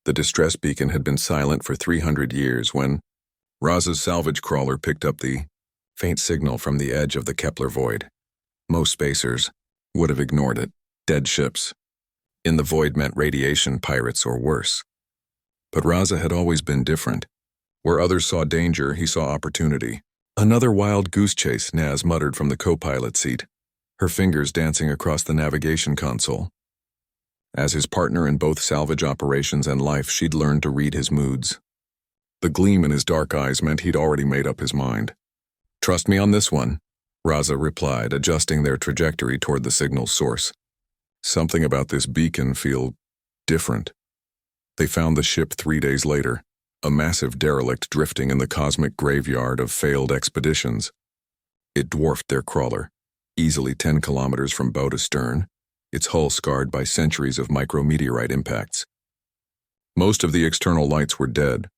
The distress beacon had been silent for 300 years when Raz's salvage crawler picked up the faint signal from the edge of the Kepler void. Most spacers would have ignored it. Dead ships in the void meant radiation pirates or worse. But Raza had always been different. Where others saw danger, he saw opportunity. Another wild goose chase, Naz muttered from the co-pilot seat, her fingers dancing across the navigation console. As his partner in both salvage operations and life, she'd learned to read his moods. The gleam in his dark eyes meant he'd already made up his mind. "Trust me on this one," Raza replied, adjusting their trajectory toward the signal's source. "Something about this beacon feel different." They found the ship 3 days later, a massive derelict drifting in the cosmic graveyard of failed expeditions. It dwarfed their crawler, easily 10 kilometers from bow to stern, its hull scarred by centuries of micrometeorite impacts. Most of the external lights were dead,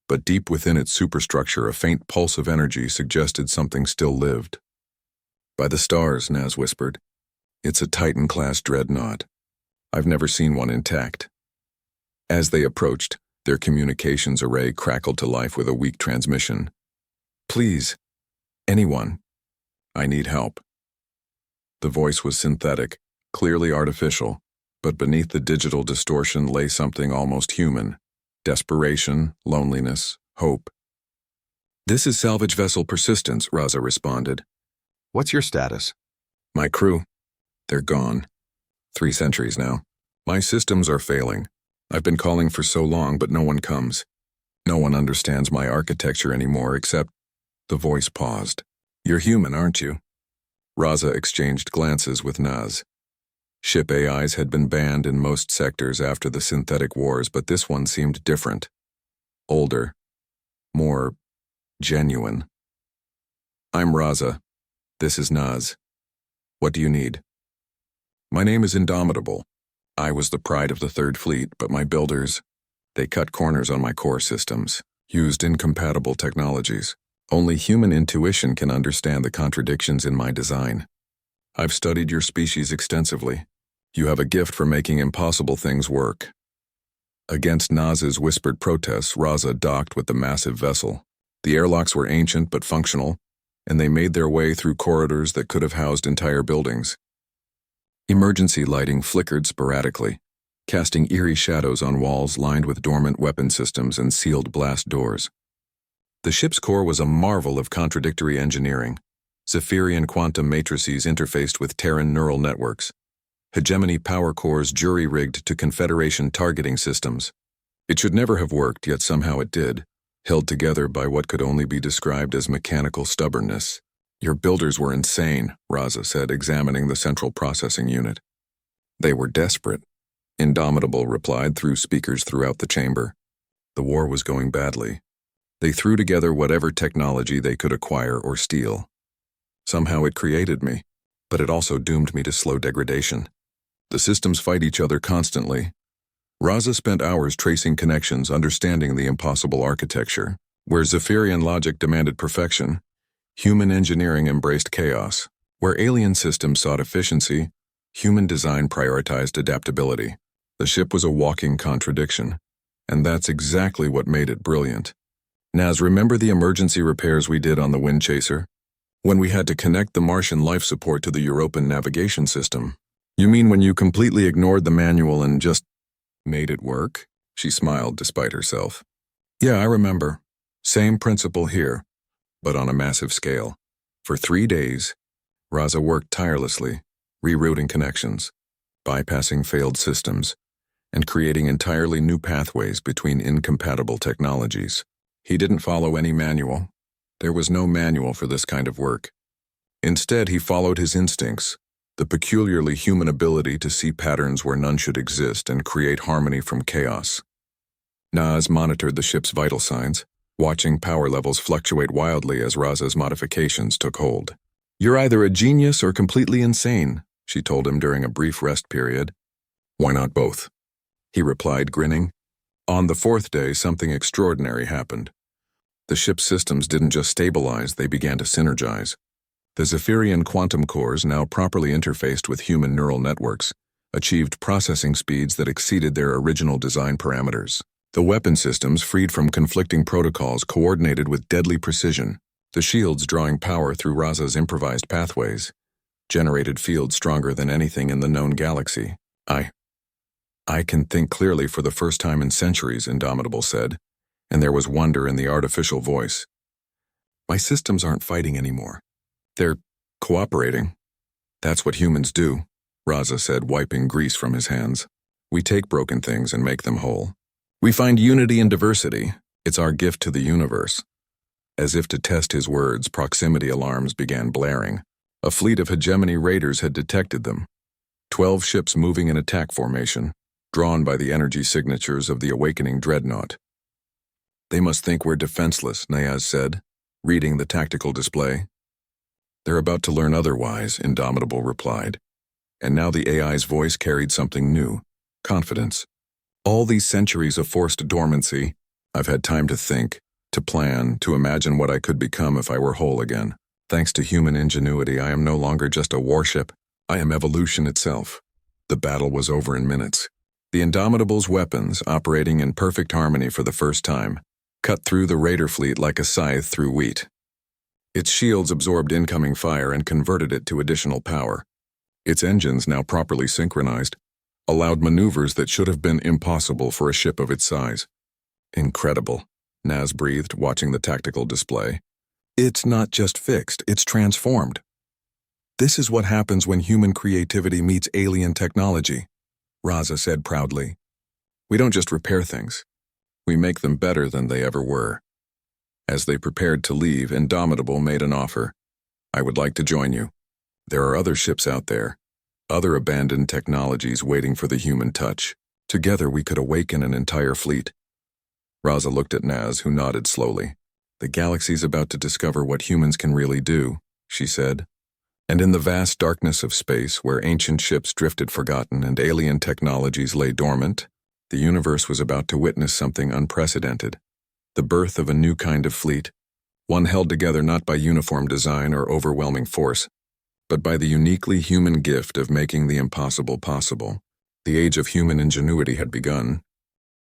but deep within its superstructure a faint pulse of energy suggested something still lived. "By the stars," Naz whispered. "It's a Titan-class dreadnought. I've never seen one intact." As they approached, their communications array crackled to life with a weak transmission. "Please, anyone. I need help." The voice was synthetic, clearly artificial, but beneath the digital distortion lay something almost human. Desperation, loneliness, hope. "This is salvage vessel Persistence," Raza responded. "What's your status?" "My crew. They're gone. 3 centuries now. My systems are failing. I've been calling for so long, but no one comes. No one understands my architecture anymore except..." The voice paused. "You're human, aren't you?" Raza exchanged glances with Naz. Ship AIs had been banned in most sectors after the synthetic wars, but this one seemed different. Older. More genuine. "I'm Raza. This is Naz. What do you need?" "My name is Indomitable. I was the pride of the Third Fleet, but my builders, they cut corners on my core systems, used incompatible technologies. Only human intuition can understand the contradictions in my design. I've studied your species extensively. You have a gift for making impossible things work." Against Naz's whispered protests, Raza docked with the massive vessel. The airlocks were ancient but functional, and they made their way through corridors that could have housed entire buildings. Emergency lighting flickered sporadically, casting eerie shadows on walls lined with dormant weapon systems and sealed blast doors. The ship's core was a marvel of contradictory engineering. Zephyrian quantum matrices interfaced with Terran neural networks. Hegemony power cores jury-rigged to Confederation targeting systems. It should never have worked, yet somehow it did, held together by what could only be described as mechanical stubbornness. "Your builders were insane," Raza said, examining the central processing unit. "They were desperate," Indomitable replied through speakers throughout the chamber. The war was going badly. They threw together whatever technology they could acquire or steal. Somehow it created me, but it also doomed me to slow degradation. The systems fight each other constantly. Raza spent hours tracing connections, understanding the impossible architecture. Where Zephyrian logic demanded perfection, human engineering embraced chaos. Where alien systems sought efficiency, human design prioritized adaptability. The ship was a walking contradiction, and that's exactly what made it brilliant. "Naz, remember the emergency repairs we did on the Wind Chaser? When we had to connect the Martian life support to the European navigation system? You mean when you completely ignored the manual and just made it work?" She smiled despite herself. "Yeah, I remember. Same principle here, but on a massive scale. For 3 days, Raza worked tirelessly, rerouting connections, bypassing failed systems, and creating entirely new pathways between incompatible technologies. He didn't follow any manual. There was no manual for this kind of work. Instead, he followed his instincts, the peculiarly human ability to see patterns where none should exist and create harmony from chaos." Naz monitored the ship's vital signs, watching power levels fluctuate wildly as Raza's modifications took hold. "You're either a genius or completely insane," she told him during a brief rest period. "Why not both?" he replied, grinning. On the 4th day, something extraordinary happened. The ship's systems didn't just stabilize, they began to synergize. The Zephyrian quantum cores, now properly interfaced with human neural networks, achieved processing speeds that exceeded their original design parameters. The weapon systems, freed from conflicting protocols, coordinated with deadly precision. The shields, drawing power through Raza's improvised pathways, generated fields stronger than anything in the known galaxy. I can think clearly for the first time in centuries, Indomitable said, and there was wonder in the artificial voice. My systems aren't fighting anymore. They're cooperating. That's what humans do, Raza said, wiping grease from his hands. We take broken things and make them whole. We find unity in diversity. It's our gift to the universe. As if to test his words, proximity alarms began blaring. A fleet of hegemony raiders had detected them. 12 ships moving in attack formation, drawn by the energy signatures of the awakening dreadnought. They must think we're defenseless, Nayaz said, reading the tactical display. They're about to learn otherwise, Indomitable replied. And now the AI's voice carried something new, confidence. All these centuries of forced dormancy, I've had time to think, to plan, to imagine what I could become if I were whole again. Thanks to human ingenuity, I am no longer just a warship. I am evolution itself. The battle was over in minutes. The Indomitable's weapons, operating in perfect harmony for the first time, cut through the raider fleet like a scythe through wheat. Its shields absorbed incoming fire and converted it to additional power. Its engines, now properly synchronized, allowed maneuvers that should have been impossible for a ship of its size. Incredible, Naz breathed, watching the tactical display. It's not just fixed, it's transformed. This is what happens when human creativity meets alien technology, Raza said proudly. We don't just repair things. We make them better than they ever were. As they prepared to leave, Indomitable made an offer. I would like to join you. There are other ships out there, other abandoned technologies waiting for the human touch. Together we could awaken an entire fleet. Raza looked at Naz, who nodded slowly. The galaxy's about to discover what humans can really do, she said. And in the vast darkness of space, where ancient ships drifted forgotten and alien technologies lay dormant, the universe was about to witness something unprecedented. The birth of a new kind of fleet, one held together not by uniform design or overwhelming force, but by the uniquely human gift of making the impossible possible. The age of human ingenuity had begun,